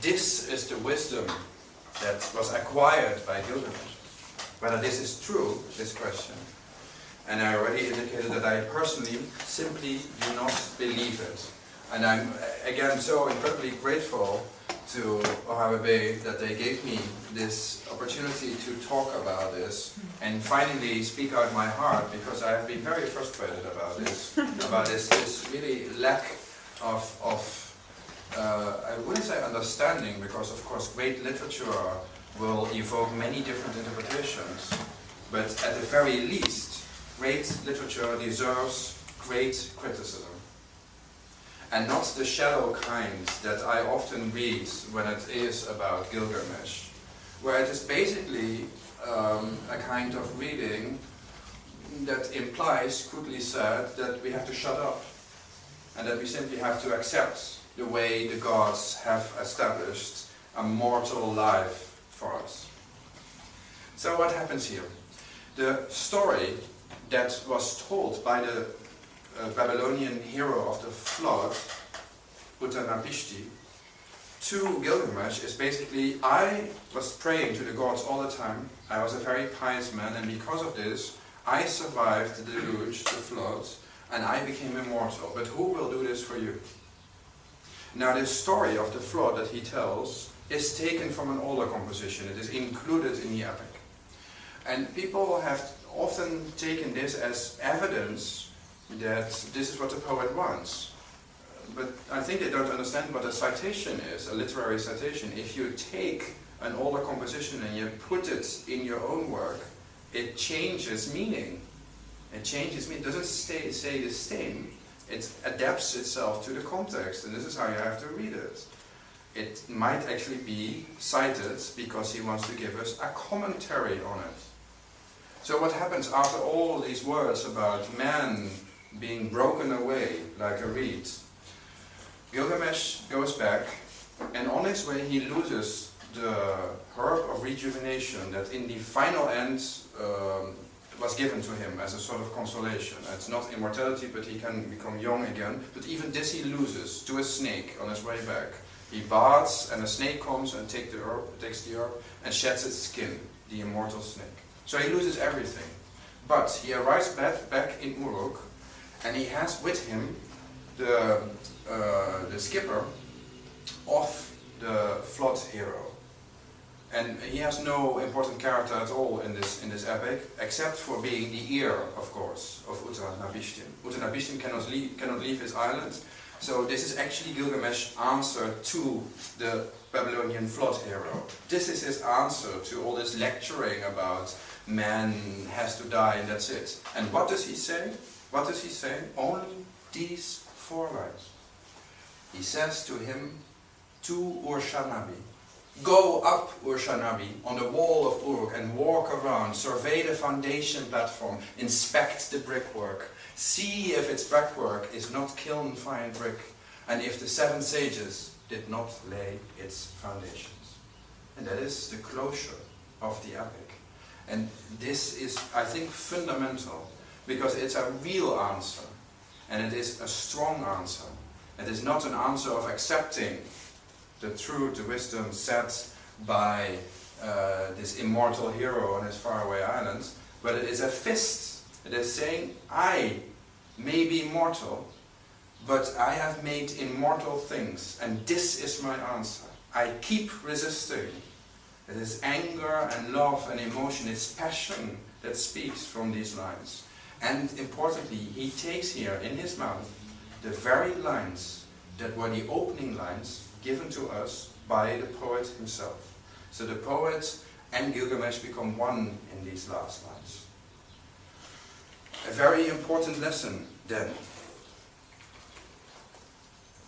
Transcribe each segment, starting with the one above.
this is the wisdom that was acquired by Gilgamesh. Whether this is true, this question. And I already indicated that I personally simply do not believe it. And I'm, again, so incredibly grateful to OHWB that they gave me this opportunity to talk about this and finally speak out my heart, because I have been very frustrated about this really lack of I wouldn't say understanding, because of course great literature will evoke many different interpretations, but at the very least, great literature deserves great criticism. And not the shallow kind that I often read when it is about Gilgamesh, where it is basically a kind of reading that implies, crudely said, that we have to shut up and that we simply have to accept the way the gods have established a mortal life for us. So what happens here? The story that was told by the Babylonian hero of the flood, Utnapishtim, to Gilgamesh is basically, I was praying to the gods all the time, I was a very pious man, and because of this, I survived the deluge, the flood, and I became immortal. But who will do this for you? Now this story of the flood that he tells is taken from an older composition. It is included in the epic. And people have often taken this as evidence that this is what the poet wants. But I think they don't understand what a citation is, a literary citation. If you take an older composition and you put it in your own work, it changes meaning. It changes meaning. It doesn't say the same. It adapts itself to the context, and this is how you have to read it. It might actually be cited because he wants to give us a commentary on it. So what happens after all these words about man being broken away like a reed? Gilgamesh goes back, and on his way he loses the herb of rejuvenation that in the final end was given to him as a sort of consolation. It's not immortality, but he can become young again. But even this he loses to a snake on his way back. He baths, and a snake comes and takes the herb and sheds its skin, the immortal snake. So he loses everything. But he arrives back in Uruk, and he has with him the skipper of the flood hero. And he has no important character at all in this epic, except for being the ear, of course, of Utnapishtim. Utnapishtim cannot leave his island, so this is actually Gilgamesh's answer to the Babylonian flood hero. This is his answer to all this lecturing about man has to die and that's it. And what does he say? What does he say? Only these 4 lines. He says to him, to Urshanabi, go up, Urshanabi, on the wall of Uruk and walk around, survey the foundation platform, inspect the brickwork, see if its brickwork is not kiln-fired brick, and if the 7 sages did not lay its foundations. And that is the closure of the epic. And this is, I think, fundamental, because it's a real answer, and it is a strong answer. It is not an answer of accepting the truth, the wisdom set by this immortal hero on his faraway island, but it is a fist. It is saying, I may be mortal, but I have made immortal things, and this is my answer. I keep resisting. It is anger and love and emotion, it's passion that speaks from these lines. And importantly, he takes here in his mouth the very lines that were the opening lines given to us by the poet himself. So the poet and Gilgamesh become one in these last lines. A very important lesson then.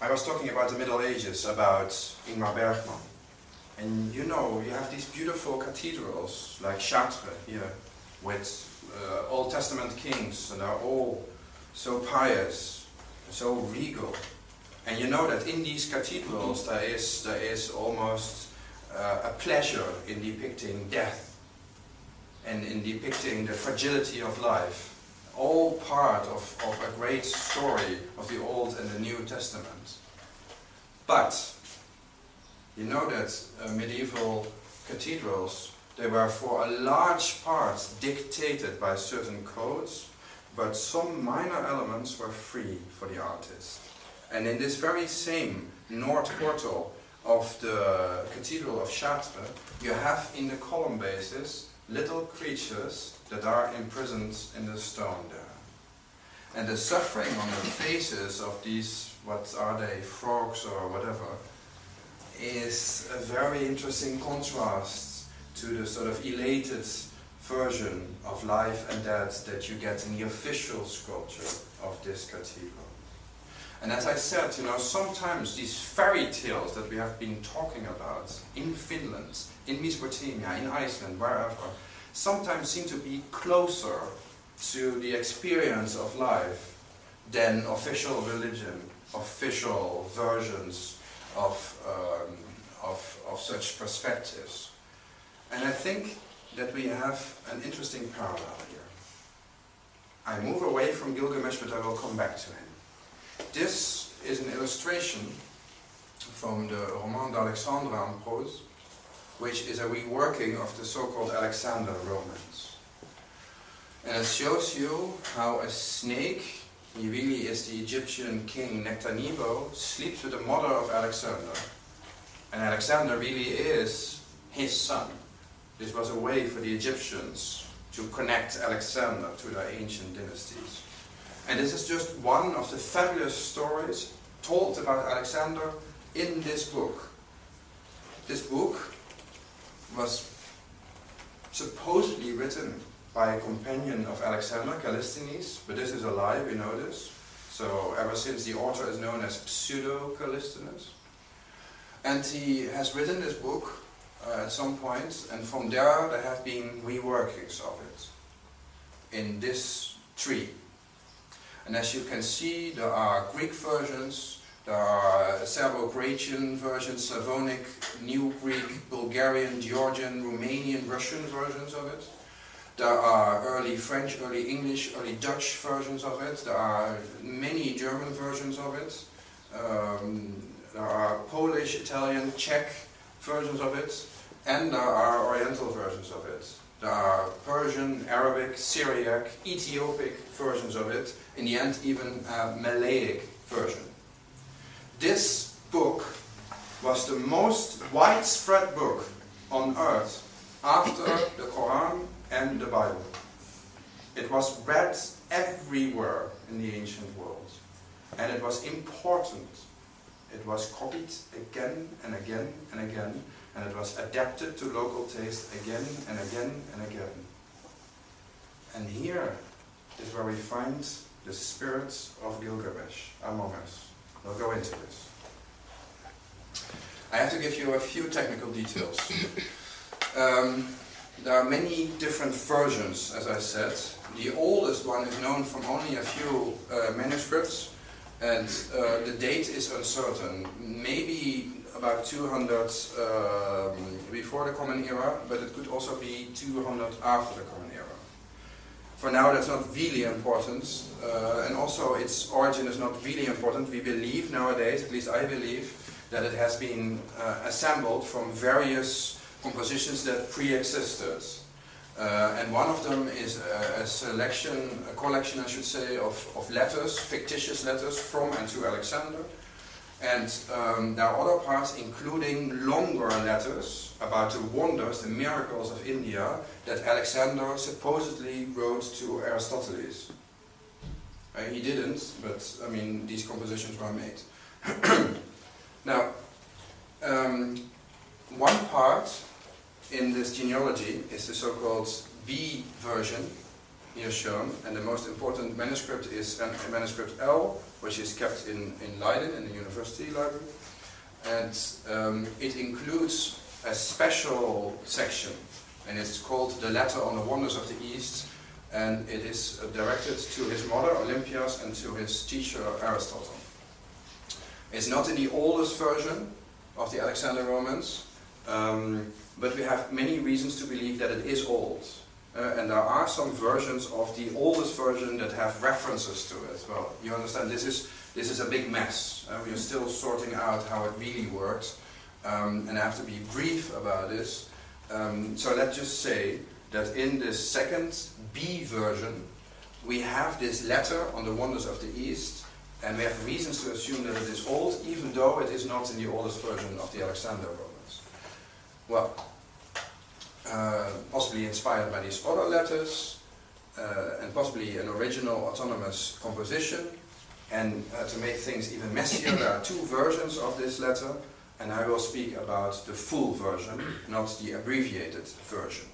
I was talking about the Middle Ages, about Ingmar Bergman. And you know, you have these beautiful cathedrals like Chartres here, with Old Testament kings, and are all so pious, so regal. And you know that in these cathedrals there is almost a pleasure in depicting death and in depicting the fragility of life. All part of a great story of the Old and the New Testament. But You know that medieval cathedrals, they were for a large part dictated by certain codes, but some minor elements were free for the artist. And in this very same north portal of the Cathedral of Chartres, you have in the column bases little creatures that are imprisoned in the stone there. And the suffering on the faces of these, what are they, frogs or whatever, is a very interesting contrast to the sort of elated version of life and death that you get in the official sculpture of this cathedral. And as I said, you know, sometimes these fairy tales that we have been talking about in Finland, in Mesopotamia, in Iceland, wherever, sometimes seem to be closer to the experience of life than official religion, official versions of such perspectives. And I think that we have an interesting parallel here. I move away from Gilgamesh, but I will come back to him. This is an illustration from the Roman d'Alexandre en prose, which is a reworking of the so-called Alexander romance. And it shows you how a snake, he really is the Egyptian king Nectanebo, sleeps with the mother of Alexander. And Alexander really is his son. This was a way for the Egyptians to connect Alexander to their ancient dynasties. And this is just one of the fabulous stories told about Alexander in this book. This book was supposedly written by a companion of Alexander, Callisthenes, but this is a lie, we know this. So ever since the author is known as Pseudo-Callisthenes. And he has written this book at some point, and from there have been reworkings of it in this tree. And as you can see, there are Greek versions, there are Serbo-Croatian versions, Slavonic, New Greek, Bulgarian, Georgian, Romanian, Russian versions of it. There are early French, early English, early Dutch versions of it. There are many German versions of it. There are Polish, Italian, Czech versions of it. And there are oriental versions of it. There are Persian, Arabic, Syriac, Ethiopic versions of it. In the end, even a Malayic version. This book was the most widespread book on earth after the Quran and the Bible. It was read everywhere in the ancient world. And it was important. It was copied again and again and again. And it was adapted to local taste again and again and again. And here is where we find the spirit of Gilgamesh among us. We'll go into this. I have to give you a few technical details. There are many different versions, as I said. The oldest one is known from only a few manuscripts, and the date is uncertain. Maybe about 200 before the Common Era, but it could also be 200 after the Common Era. For now, that's not really important, and also its origin is not really important. We believe nowadays, at least I believe, that it has been assembled from various compositions that pre-existed. And one of them is a collection, I should say, of letters, fictitious letters from and to Alexander. And there are other parts, including longer letters about the wonders, the miracles of India, that Alexander supposedly wrote to Aristoteles. He didn't, but I mean, these compositions were made. Now, one part in this genealogy is the so-called B version, here shown, and the most important manuscript is manuscript L, which is kept in Leiden, in the university library, and it includes a special section, and it's called The Letter on the Wonders of the East, and it is directed to his mother, Olympias, and to his teacher, Aristotle. It's not in the oldest version of the Alexander Romance, but we have many reasons to believe that it is old. And there are some versions of the oldest version that have references to it. Well, you understand, this is a big mess. We are still sorting out how it really works. and I have to be brief about this. So let's just say that in this second B version, we have this letter on the wonders of the East, and we have reasons to assume that it is old, even though it is not in the oldest version of the Alexander Romans. Well, possibly inspired by these other letters, and possibly an original autonomous composition. And to make things even messier, there are two versions of this letter, and I will speak about the full version, not the abbreviated version.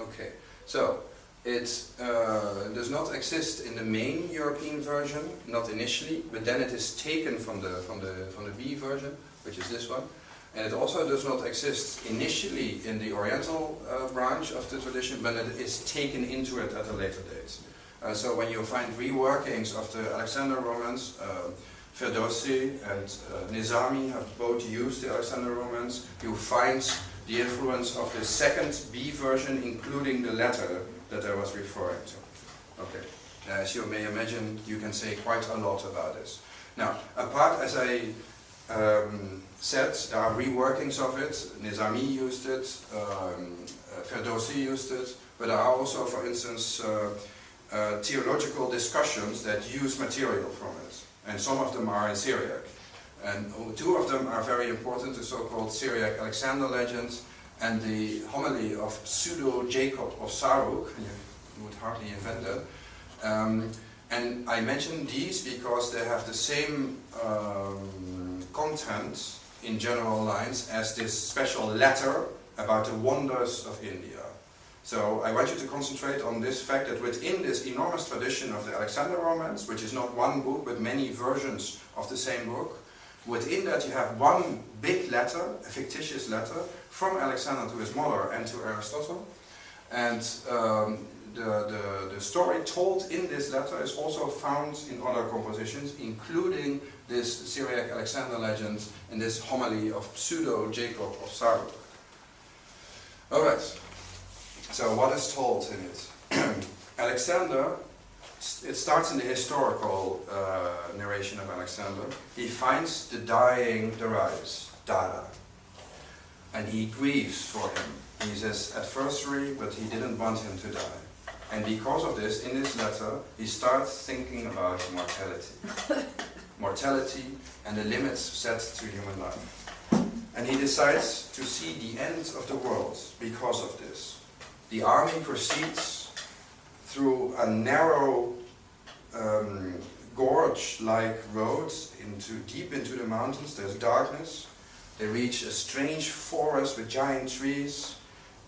Okay, so it does not exist in the main European version, not initially, but then it is taken from the B version, which is this one. And it also does not exist initially in the Oriental branch of the tradition, but it is taken into it at a later date. So when you find reworkings of the Alexander Romans, Ferdowsi and Nizami have both used the Alexander Romans, you find the influence of the second B version, including the letter that I was referring to. Okay, as you may imagine, you can say quite a lot about this. Now, apart, as I said, there are reworkings of it. Nizami used it, Ferdowsi used it, but there are also, for instance, theological discussions that use material from it, and some of them are in Syriac. And two of them are very important, the so-called Syriac Alexander legend and the homily of pseudo-Jacob of Saruk. You would hardly invent that. And I mention these because they have the same content in general lines as this special letter about the wonders of India. So I want you to concentrate on this fact that within this enormous tradition of the Alexander Romance, which is not one book but many versions of the same book, within that you have one big letter, a fictitious letter, from Alexander to his mother and to Aristotle. And the story told in this letter is also found in other compositions, including this Syriac Alexander legend and this homily of pseudo-Jacob of Saruk. Alright. So what is told in it? Alexander, it starts in the historical narration of Alexander. He finds the dying Darius, Dara, and he grieves for him. He says adversary, but he didn't want him to die. And because of this, in this letter, he starts thinking about mortality. Mortality and the limits set to human life. And he decides to see the end of the world because of this. The army proceeds through a narrow gorge-like road deep into the mountains. There's darkness. They reach a strange forest with giant trees.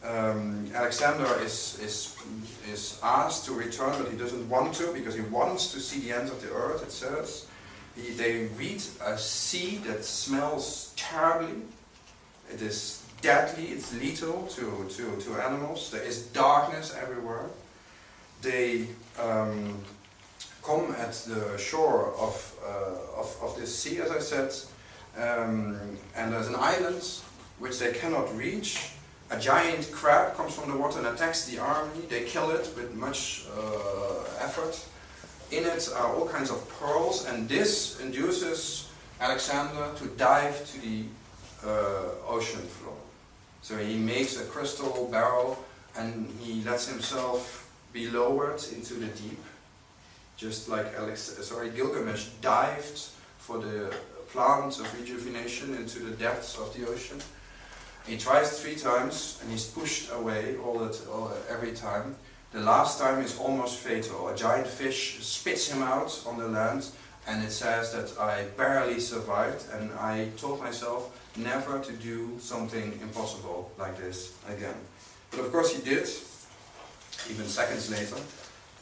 Alexander is asked to return, but he doesn't want to because he wants to see the end of the earth, it says. They reach a sea that smells terribly. It is deadly, it's lethal to animals. There is darkness everywhere. They come at the shore of this sea, as I said, and there's an island which they cannot reach. A giant crab comes from the water and attacks the army. They kill it with much effort. In it are all kinds of pearls, and this induces Alexander to dive to the ocean floor. So he makes a crystal barrel and he lets himself be lowered into the deep, just like Gilgamesh dived for the plant of rejuvenation into the depths of the ocean. He tries 3 times and he's pushed away every time. The last time is almost fatal. A giant fish spits him out on the land, and it says that I barely survived, and I told myself never to do something impossible like this again. But of course he did, even seconds later.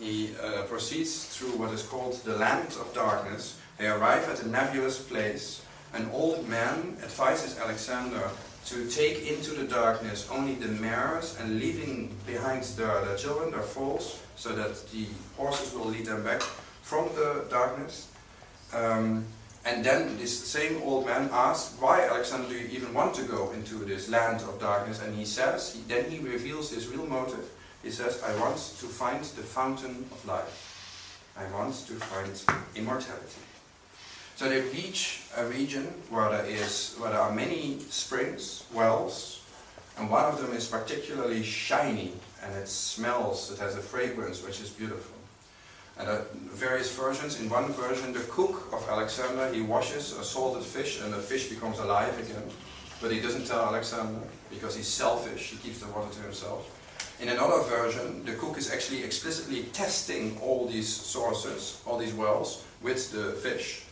He proceeds through what is called the land of darkness. They arrive at a nebulous place. An old man advises Alexander to take into the darkness only the mares and leaving behind their children, their foals, so that the horses will lead them back from the darkness. And then this same old man asks, why, Alexander, do you even want to go into this land of darkness? And he says, then he reveals his real motive. He says, I want to find the fountain of life. I want to find immortality. So they reach a region where there are many springs, wells, and one of them is particularly shiny, and it smells, it has a fragrance which is beautiful. And various versions. In one version, the cook of Alexander, he washes a salted fish and the fish becomes alive again. But he doesn't tell Alexander because he's selfish, he keeps the water to himself. In another version, the cook is actually explicitly testing all these sources, all these wells, with the fish.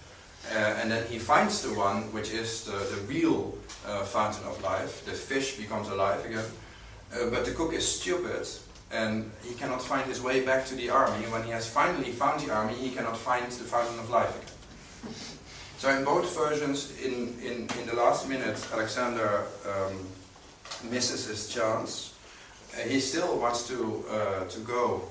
And then he finds the one which is the real fountain of life. The fish becomes alive again. But the cook is stupid and he cannot find his way back to the army. When he has finally found the army, he cannot find the fountain of life again. So in both versions, in the last minute, Alexander misses his chance. He still wants to go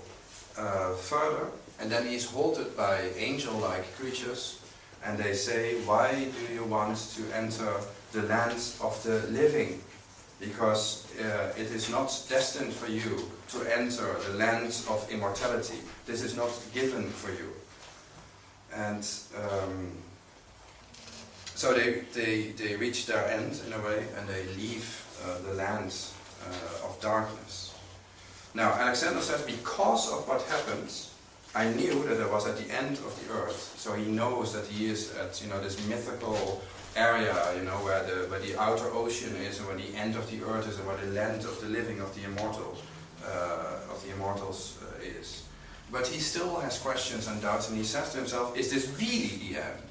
further, and then he's halted by angel-like creatures, and they say, "Why do you want to enter the land of the living? Because it is not destined for you to enter the land of immortality. This is not given for you." And so they reach their end in a way, and they leave the land of darkness. Now Alexander says, because of what happened, I knew that I was at the end of the earth. So he knows that he is at this mythical area, where the outer ocean is, and where the end of the earth is, and where the land of the living, of the immortals is. But he still has questions and doubts, and he says to himself, is this really the end?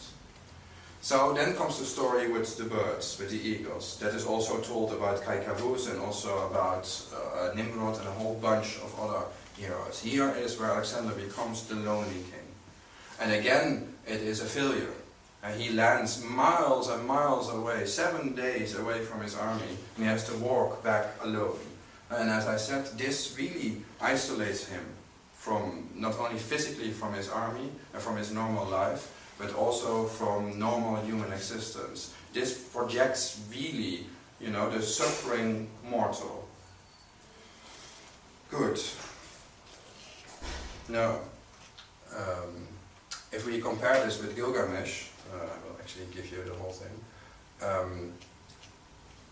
So then comes the story with the birds, with the eagles. That is also told about Kaikavus and also about Nimrod and a whole bunch of other heroes. Here is where Alexander becomes the lonely king. And again, it is a failure. And he lands miles and miles away, 7 days away from his army, and he has to walk back alone. And as I said, this really isolates him from, not only physically from his army and from his normal life, but also from normal human existence. This projects really, the suffering mortal. Good. Now, if we compare this with Gilgamesh, I will actually give you the whole thing.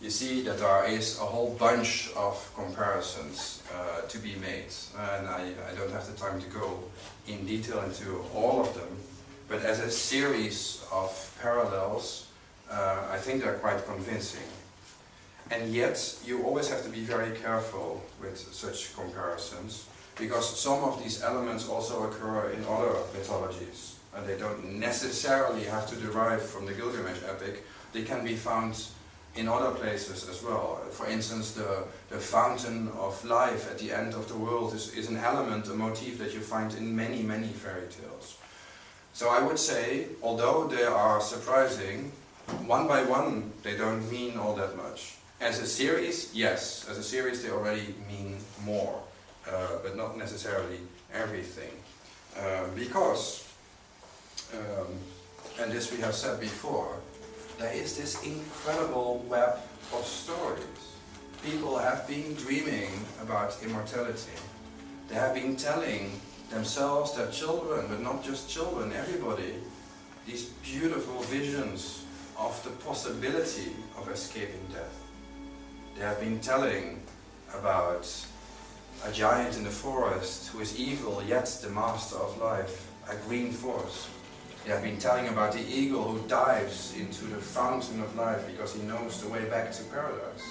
You see that there is a whole bunch of comparisons to be made, and I don't have the time to go in detail into all of them. But as a series of parallels, I think they're quite convincing. And yet, you always have to be very careful with such comparisons, because some of these elements also occur in other mythologies, and they don't necessarily have to derive from the Gilgamesh epic. They can be found in other places as well. For instance, the fountain of life at the end of the world is an element, a motif that you find in many, many fairy tales. So I would say, although they are surprising, one by one they don't mean all that much. As a series, yes. As a series they already mean more, but not necessarily everything. Because, and this we have said before, there is this incredible web of stories. People have been dreaming about immortality. They have been telling themselves, their children, but not just children, everybody, these beautiful visions of the possibility of escaping death. They have been telling about a giant in the forest who is evil yet the master of life, a green force. They have been telling about the eagle who dives into the fountain of life because he knows the way back to paradise.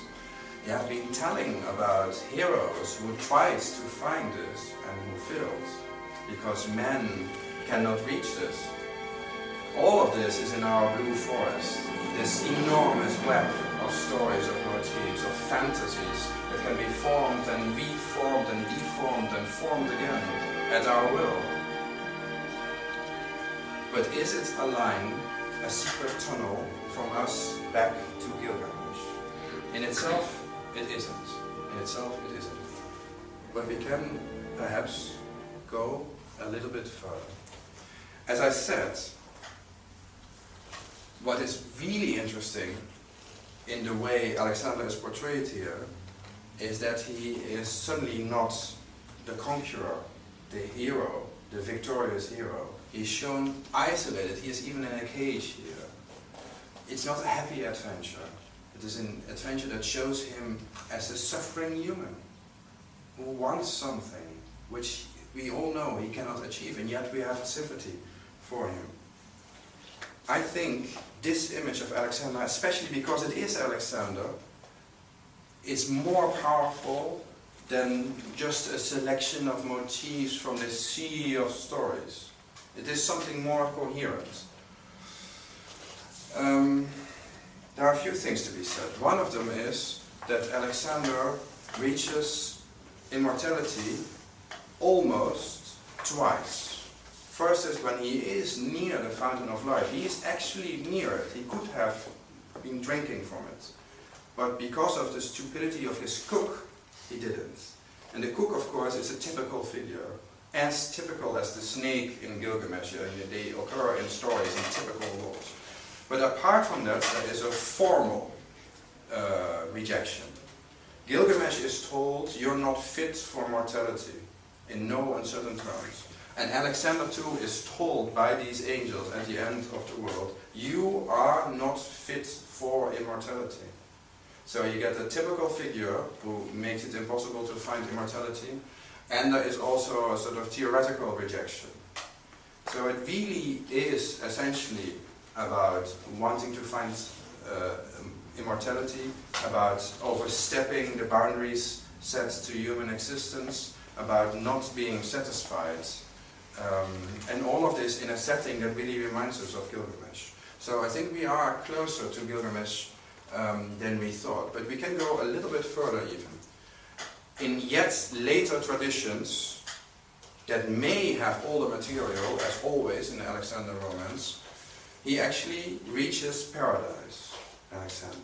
They have been telling about heroes who tried to find this and who failed, because men cannot reach this. All of this is in our blue forest, this enormous web of stories, of motifs, of fantasies that can be formed and reformed and deformed and formed again at our will. But is it a line, a secret tunnel from us back to Gilgamesh? In itself, it isn't. In itself, it isn't. But we can perhaps go a little bit further. As I said, what is really interesting in the way Alexander is portrayed here is that he is suddenly not the conqueror, the hero, the victorious hero. He's shown isolated. He is even in a cage here. It's not a happy adventure. It is an adventure that shows him as a suffering human who wants something which we all know he cannot achieve, and yet we have sympathy for him. I think this image of Alexander, especially because it is Alexander, is more powerful than just a selection of motifs from the sea of stories. It is something more coherent. There are a few things to be said. One of them is that Alexander reaches immortality almost twice. First is when he is near the fountain of life. He is actually near it. He could have been drinking from it. But because of the stupidity of his cook, he didn't. And the cook, of course, is a typical figure. As typical as the snake in Gilgamesh. They occur in stories in typical roles. But apart from that, there is a formal rejection. Gilgamesh is told, you're not fit for mortality, in no uncertain terms. And Alexander too is told by these angels at the end of the world, you are not fit for immortality. So you get a typical figure who makes it impossible to find immortality, and there is also a sort of theoretical rejection. So it really is essentially about wanting to find immortality, about overstepping the boundaries set to human existence, about not being satisfied, and all of this in a setting that really reminds us of Gilgamesh. So I think we are closer to Gilgamesh than we thought, but we can go a little bit further even. In yet later traditions that may have all the material, as always in the Alexander romance, he actually reaches paradise, Alexander.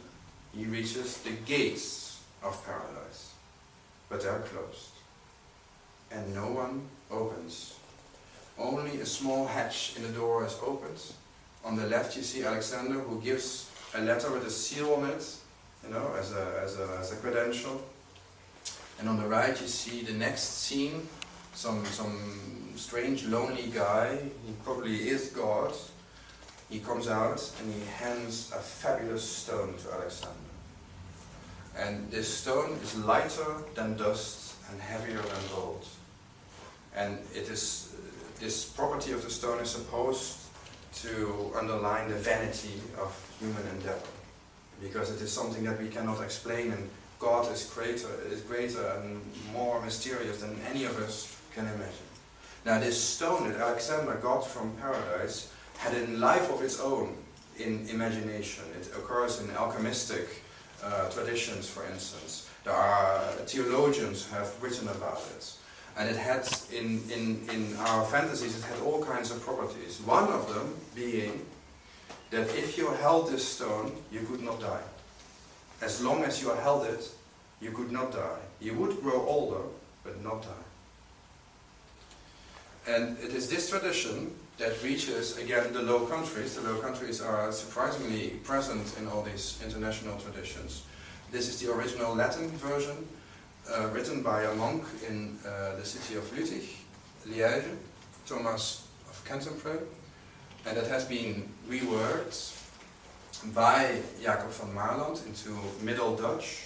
He reaches the gates of paradise, but they are closed. And no one opens. Only a small hatch in the door is opened. On the left you see Alexander, who gives a letter with a seal on it, you know, as a credential. And on the right you see the next scene, some strange lonely guy, he probably is God. He comes out and he hands a fabulous stone to Alexander. And this stone is lighter than dust and heavier than gold. And it is, this property of the stone is supposed to underline the vanity of human endeavor. Because it is something that we cannot explain, and God is greater and more mysterious than any of us can imagine. Now this stone that Alexander got from paradise had a life of its own in imagination. It occurs in alchemistic traditions, for instance. There are theologians have written about it. And it had, in our fantasies, it had all kinds of properties. One of them being that if you held this stone, you could not die. As long as you held it, you could not die. You would grow older, but not die. And it is this tradition that reaches, again, the Low Countries. The Low Countries are surprisingly present in all these international traditions. This is the original Latin version, written by a monk in the city of Liège, Thomas of Canterbury, and it has been reworked by Jacob van Maarland into Middle Dutch.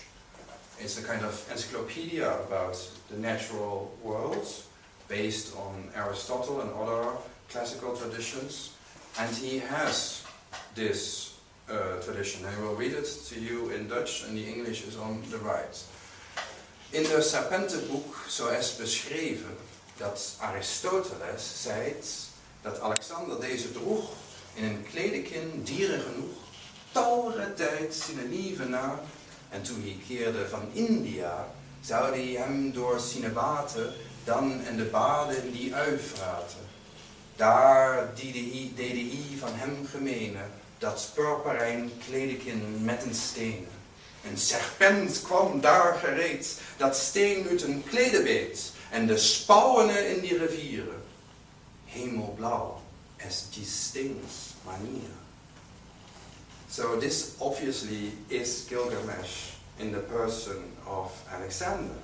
It's a kind of encyclopedia about the natural world, based on Aristotle and other classical traditions, and he has this tradition. I will read it to you in Dutch, and the English is on the right. In de Serpentenboek zo is beschreven dat Aristoteles zei dat Alexander deze droeg in een kledekin dieren genoeg, talre tijd zijn lieve na, en toen hij keerde van India, zou hij hem door zijn water dan en de baden die Uifraten. Daar deden hij van hem gemene, dat purperijn kledekin met een steen. Een serpent kwam daar gereed, dat steen uit een klede beet, en de spouwene in die rivieren. Hemelblauw, as die steens manier. So this obviously is Gilgamesh in the person of Alexander.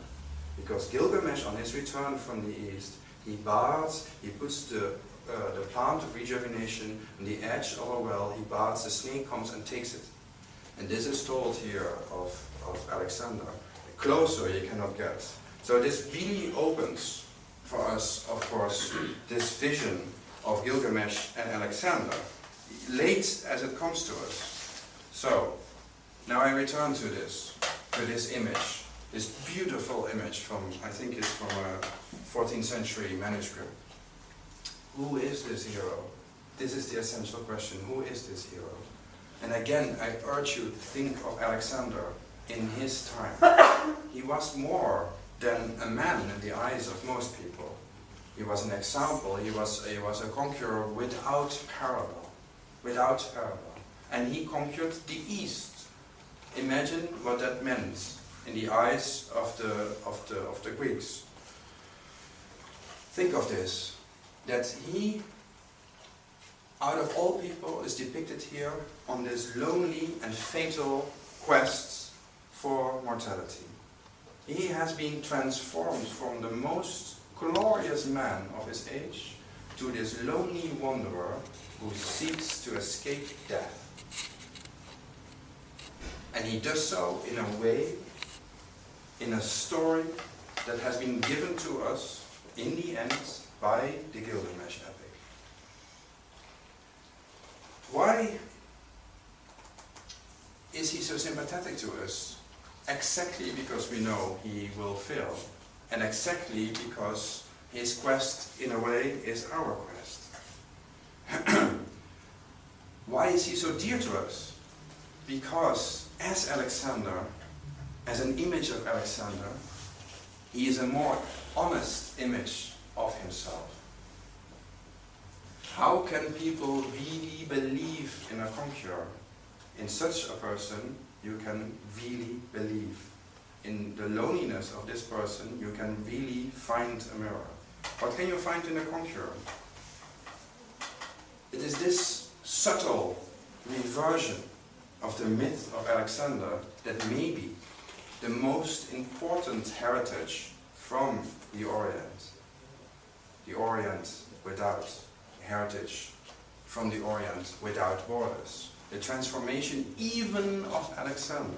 Because Gilgamesh, on his return from the east, he baths, he puts the the plant of rejuvenation on the edge of a well. He baths, the snake comes and takes it. And this is told here of Alexander. Closer you cannot get. So this really opens for us, of course, this vision of Gilgamesh and Alexander, late as it comes to us. So, now I return to this image, this beautiful image from, I think it's from a 14th century manuscript. Who is this hero? This is the essential question. Who is this hero? And again, I urge you to think of Alexander in his time. He was more than a man in the eyes of most people. He was an example. He was a conqueror without parallel. Without parallel. And he conquered the East. Imagine what that meant in the eyes of the Greeks. Think of this, that he, out of all people, is depicted here on this lonely and fatal quest for mortality. He has been transformed from the most glorious man of his age to this lonely wanderer who seeks to escape death. And he does so in a way, in a story that has been given to us in the end by the Gilgamesh epic. Why is he so sympathetic to us? Exactly because we know he will fail, and exactly because his quest, in a way, is our quest. Why is he so dear to us? Because as Alexander, as an image of Alexander, he is a more honest image of himself. How can people really believe in a conqueror? In such a person, you can really believe. In the loneliness of this person, you can really find a mirror. What can you find in a conqueror? It is this subtle reversion of the myth of Alexander that may be the most important heritage from the Orient. The Orient without heritage, from the Orient without borders. The transformation even of Alexander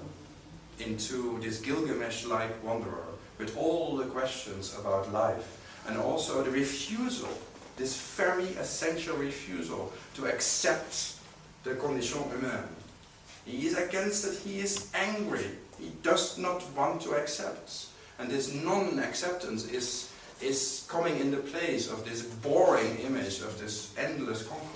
into this Gilgamesh-like wanderer with all the questions about life, and also the refusal, this very essential refusal to accept the condition humaine. He is against it, he is angry, he does not want to accept. And this non-acceptance is coming in the place of this boring image of this endless conqueror.